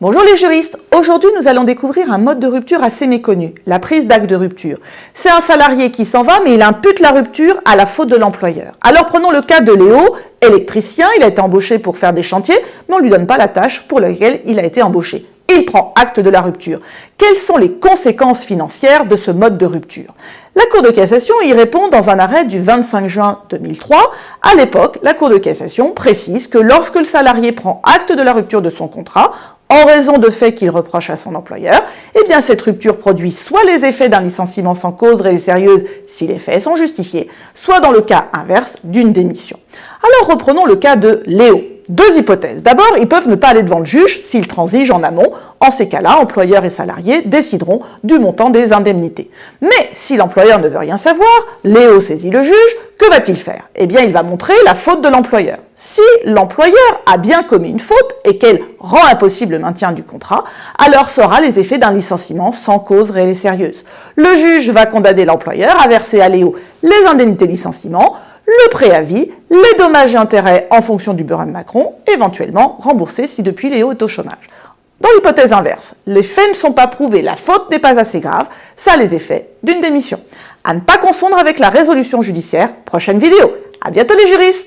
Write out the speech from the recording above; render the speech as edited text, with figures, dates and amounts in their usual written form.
Bonjour les juristes, aujourd'hui nous allons découvrir un mode de rupture assez méconnu, la prise d'acte de rupture. C'est un salarié qui s'en va mais il impute la rupture à la faute de l'employeur. Alors prenons le cas de Léo, électricien, il a été embauché pour faire des chantiers mais on ne lui donne pas la tâche pour laquelle il a été embauché. Il prend acte de la rupture. Quelles sont les conséquences financières de ce mode de rupture? La Cour de cassation y répond dans un arrêt du 25 juin 2003. À l'époque, la Cour de cassation précise que lorsque le salarié prend acte de la rupture de son contrat, en raison de faits qu'il reproche à son employeur, eh bien cette rupture produit soit les effets d'un licenciement sans cause réelle et sérieuse si les faits sont justifiés, soit dans le cas inverse d'une démission. Alors reprenons le cas de Léo. Deux hypothèses. D'abord, ils peuvent ne pas aller devant le juge s'ils transigent en amont. En ces cas-là, employeurs et salariés décideront du montant des indemnités. Mais si l'employeur ne veut rien savoir, Léo saisit le juge, que va-t-il faire? Eh bien, il va montrer la faute de l'employeur. Si l'employeur a bien commis une faute et qu'elle rend impossible le maintien du contrat, alors sera les effets d'un licenciement sans cause réelle et sérieuse. Le juge va condamner l'employeur à verser à Léo les indemnités licenciement, le préavis, les dommages et intérêts en fonction du barème Macron, éventuellement remboursés si depuis Léo est au chômage. Dans l'hypothèse inverse, les faits ne sont pas prouvés, la faute n'est pas assez grave, ça a les effets d'une démission. À ne pas confondre avec la résolution judiciaire, prochaine vidéo. À bientôt les juristes!